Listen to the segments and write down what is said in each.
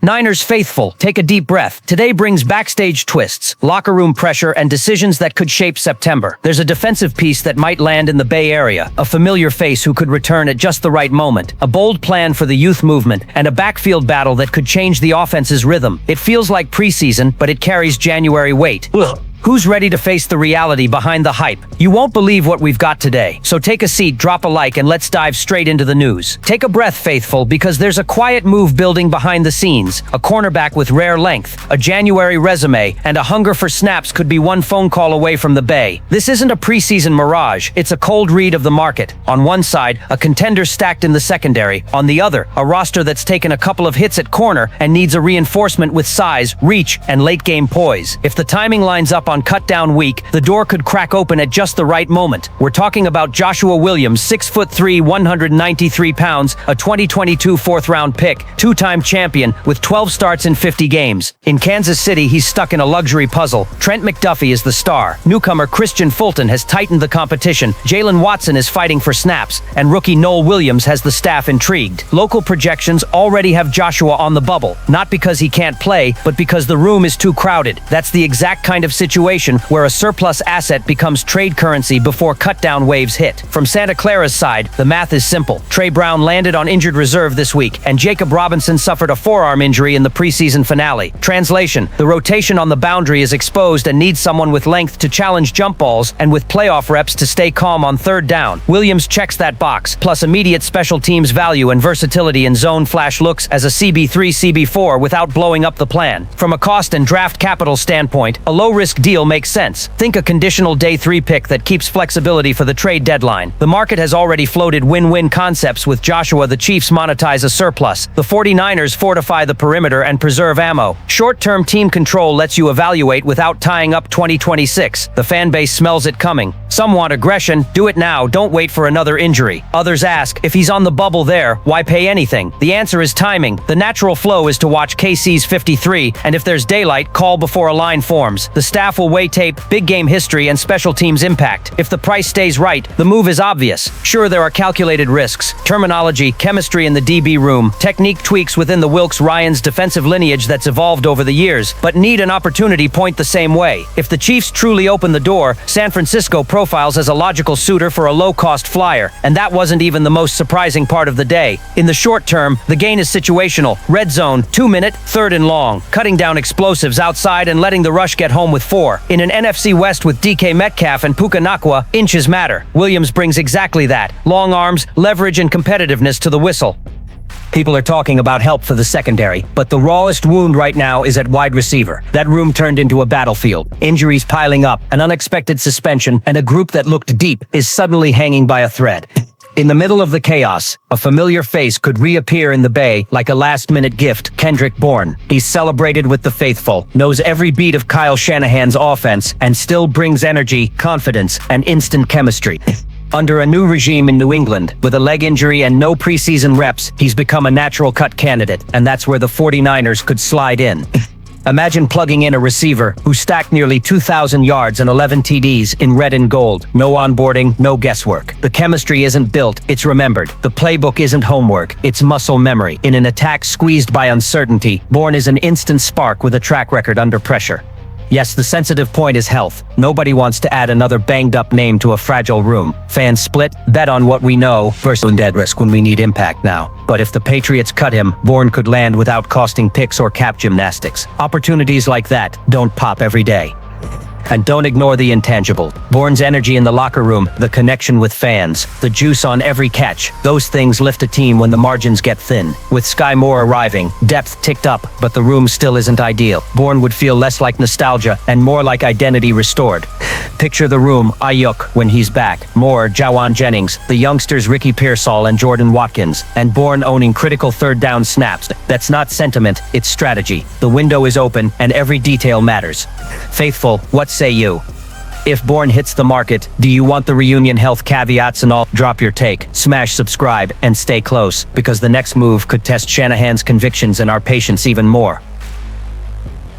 Niners faithful, take a deep breath. Today brings backstage twists, locker room pressure, and decisions that could shape September. There's a defensive piece that might land in the Bay Area, a familiar face who could return at just the right moment, a bold plan for the youth movement, and a backfield battle that could change the offense's rhythm. It feels like preseason, but it carries January weight. Ugh. Who's ready to face the reality behind the hype? You won't believe what we've got today. So take a seat, drop a like, and let's dive straight into the news. Take a breath, faithful, because there's a quiet move building behind the scenes. A cornerback with rare length, a January resume, and a hunger for snaps could be one phone call away from the Bay. This isn't a preseason mirage, it's a cold read of the market. On one side, a contender stacked in the secondary. On the other, a roster that's taken a couple of hits at corner and needs a reinforcement with size, reach, and late-game poise. If the timing lines up on cut-down week, the door could crack open at just the right moment. We're talking about Joshua Williams, 6'3", 193 pounds, a 2022 fourth-round pick, two-time champion with 12 starts in 50 games. In Kansas City, he's stuck in a luxury puzzle. Trent McDuffie is the star. Newcomer Christian Fulton has tightened the competition. Jalen Watson is fighting for snaps, and rookie Noel Williams has the staff intrigued. Local projections already have Joshua on the bubble, not because he can't play, but because the room is too crowded. That's the exact kind of situation where a surplus asset becomes trade currency before cut-down waves hit. From Santa Clara's side, the math is simple. Trey Brown landed on injured reserve this week, and Jacob Robinson suffered a forearm injury in the preseason finale. Translation: the rotation on the boundary is exposed and needs someone with length to challenge jump balls and with playoff reps to stay calm on third down. Williams checks that box, plus immediate special teams value and versatility in zone flash looks as a CB3, CB4 without blowing up the plan. From a cost and draft capital standpoint, a low-risk deal makes sense. Think a conditional day 3 pick that keeps flexibility for the trade deadline. The market has already floated win-win concepts with Joshua. The Chiefs monetize a surplus. The 49ers fortify the perimeter and preserve ammo. Short-term team control lets you evaluate without tying up 2026. The fan base smells it coming. Some want aggression. Do it now. Don't wait for another injury. Others ask, if he's on the bubble there, why pay anything? The answer is timing. The natural flow is to watch KC's 53, and if there's daylight, call before a line forms. The staff will weigh tape, big game history, and special teams impact. If the price stays right, the move is obvious. Sure, there are calculated risks, terminology, chemistry in the DB room, technique tweaks within the Wilkes-Ryan's defensive lineage that's evolved over the years, but need and opportunity point the same way. If the Chiefs truly open the door, San Francisco profiles as a logical suitor for a low-cost flyer, and that wasn't even the most surprising part of the day. In the short term, the gain is situational. Red zone, 2-minute, third and long, cutting down explosives outside and letting the rush get home with 4. In an NFC West with DK Metcalf and Puka Nacua, inches matter. Williams brings exactly that. Long arms, leverage, and competitiveness to the whistle. People are talking about help for the secondary, but the rawest wound right now is at wide receiver. That room turned into a battlefield. Injuries piling up, an unexpected suspension, and a group that looked deep is suddenly hanging by a thread. In the middle of the chaos, a familiar face could reappear in the Bay like a last-minute gift. Kendrick Bourne. He's celebrated with the faithful, knows every beat of Kyle Shanahan's offense, and still brings energy, confidence, and instant chemistry. Under a new regime in New England, with a leg injury and no preseason reps, he's become a natural cut candidate, and that's where the 49ers could slide in. Imagine plugging in a receiver who stacked nearly 2,000 yards and 11 TDs in red and gold. No onboarding, no guesswork. The chemistry isn't built, it's remembered. The playbook isn't homework, it's muscle memory. In an attack squeezed by uncertainty, Bourne is an instant spark with a track record under pressure. Yes, the sensitive point is health. Nobody wants to add another banged-up name to a fragile room. Fans split, bet on what we know versus dead risk when we need impact now. But if the Patriots cut him, Bourne could land without costing picks or cap gymnastics. Opportunities like that don't pop every day. And don't ignore the intangible. Bourne's energy in the locker room, the connection with fans, the juice on every catch. Those things lift a team when the margins get thin. With Sky Moore arriving, depth ticked up, but the room still isn't ideal. Bourne would feel less like nostalgia and more like identity restored. Picture the room, Ayuk, when he's back. Moore, Jawan Jennings, the youngsters Ricky Pearsall and Jordan Watkins, and Bourne owning critical third down snaps. That's not sentiment, it's strategy. The window is open and every detail matters. Faithful, what say you? If Bourne hits the market, do you want the reunion health caveats and all? Drop your take, smash subscribe, and stay close, because the next move could test Shanahan's convictions and our patience even more.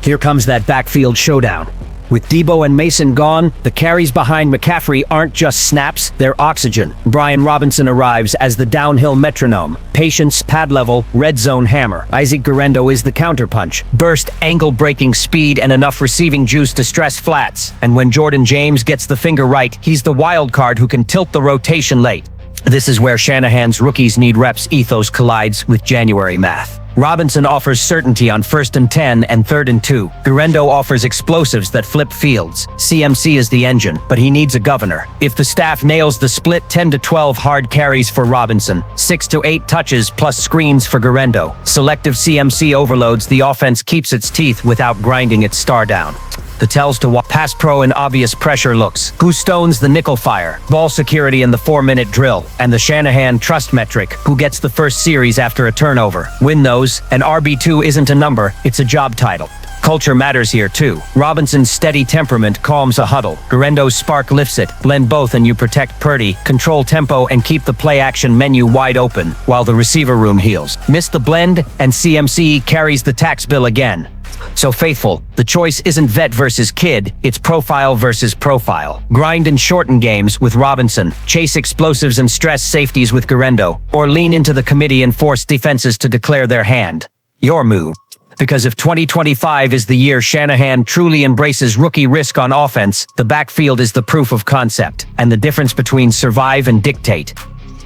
Here comes that backfield showdown. With Debo and Mason gone, the carries behind McCaffrey aren't just snaps, they're oxygen. Brian Robinson arrives as the downhill metronome. Patience, pad level, red zone hammer. Isaac Guerendo is the counterpunch. Burst, angle-breaking speed, and enough receiving juice to stress flats. And when Jordan James gets the finger right, he's the wild card who can tilt the rotation late. This is where Shanahan's rookies need reps ethos collides with January math. Robinson offers certainty on 1st and 10 and 3rd and 2. Guerendo offers explosives that flip fields. CMC is the engine, but he needs a governor. If the staff nails the split 10 to 12 hard carries for Robinson, 6 to 8 touches plus screens for Guerendo, selective CMC overloads, the offense keeps its teeth without grinding its star down. The tells to what pass pro and obvious pressure looks. Who stones the nickel fire? Ball security in the 4-minute drill. And the Shanahan trust metric. Who gets the first series after a turnover? Win those. And RB2 isn't a number, it's a job title. Culture matters here too. Robinson's steady temperament calms a huddle. Guerendo's spark lifts it. Blend both and you protect Purdy, control tempo and keep the play-action menu wide open, while the receiver room heals. Miss the blend, and CMC carries the tax bill again. So faithful, the choice isn't vet versus kid, it's profile versus profile. Grind and shorten games with Robinson, chase explosives and stress safeties with Guerendo, or lean into the committee and force defenses to declare their hand. Your move. Because if 2025 is the year Shanahan truly embraces rookie risk on offense, the backfield is the proof of concept, and the difference between survive and dictate.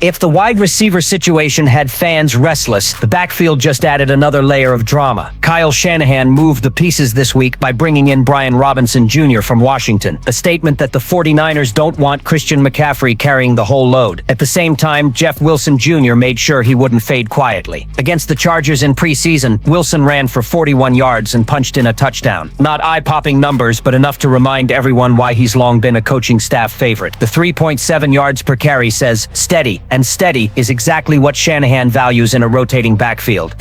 If the wide receiver situation had fans restless, the backfield just added another layer of drama. Kyle Shanahan moved the pieces this week by bringing in Brian Robinson Jr. from Washington, a statement that the 49ers don't want Christian McCaffrey carrying the whole load. At the same time, Jeff Wilson Jr. made sure he wouldn't fade quietly. Against the Chargers in preseason, Wilson ran for 41 yards and punched in a touchdown. Not eye-popping numbers, but enough to remind everyone why he's long been a coaching staff favorite. The 3.7 yards per carry says, steady. And steady is exactly what Shanahan values in a rotating backfield.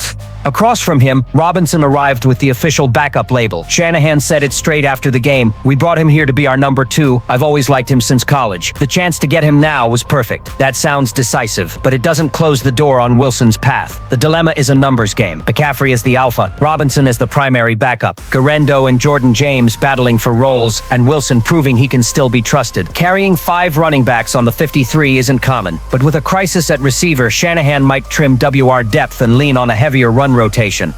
Across from him, Robinson arrived with the official backup label. Shanahan said it straight after the game. We brought him here to be our number 2. I've always liked him since college. The chance to get him now was perfect. That sounds decisive, but it doesn't close the door on Wilson's path. The dilemma is a numbers game. McCaffrey is the alpha, Robinson is the primary backup. Guerendo and Jordan James battling for roles, and Wilson proving he can still be trusted. Carrying 5 running backs on the 53 isn't common, but with a crisis at receiver, Shanahan might trim WR depth and lean on a heavier run rotation.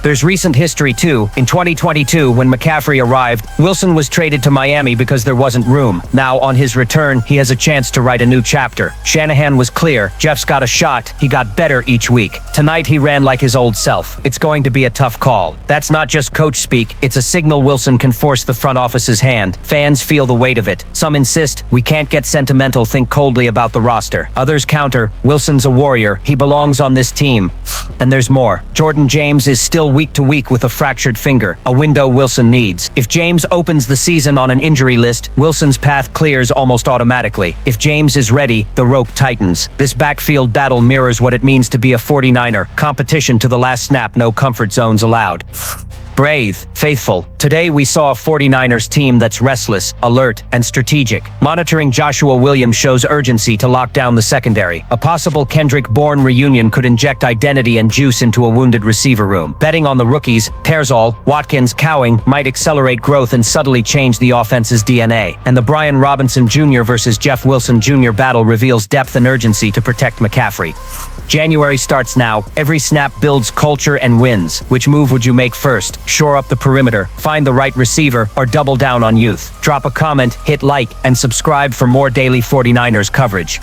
There's recent history too. In 2022, when McCaffrey arrived, Wilson was traded to Miami because there wasn't room. Now, on his return, he has a chance to write a new chapter. Shanahan was clear. Jeff's got a shot. He got better each week. Tonight, he ran like his old self. It's going to be a tough call. That's not just coach speak. It's a signal Wilson can force the front office's hand. Fans feel the weight of it. Some insist, we can't get sentimental, think coldly about the roster. Others counter, Wilson's a warrior. He belongs on this team. And there's more. Jordan James is still week to week with a fractured finger, a window Wilson needs. If James opens the season on an injury list, Wilson's path clears almost automatically. If James is ready, the rope tightens. This backfield battle mirrors what it means to be a 49er. Competition to the last snap, no comfort zones allowed. Brave, faithful. Today we saw a 49ers team that's restless, alert, and strategic. Monitoring Joshua Williams shows urgency to lock down the secondary. A possible Kendrick Bourne reunion could inject identity and juice into a wounded receiver room. Betting on the rookies, Pearsall, Watkins, Cowing might accelerate growth and subtly change the offense's DNA. And the Brian Robinson Jr. versus Jeff Wilson Jr. battle reveals depth and urgency to protect McCaffrey. January starts now. Every snap builds culture and wins. Which move would you make first? Shore up the perimeter, find the right receiver, or double down on youth? Drop a comment, hit like, and subscribe for more daily 49ers coverage.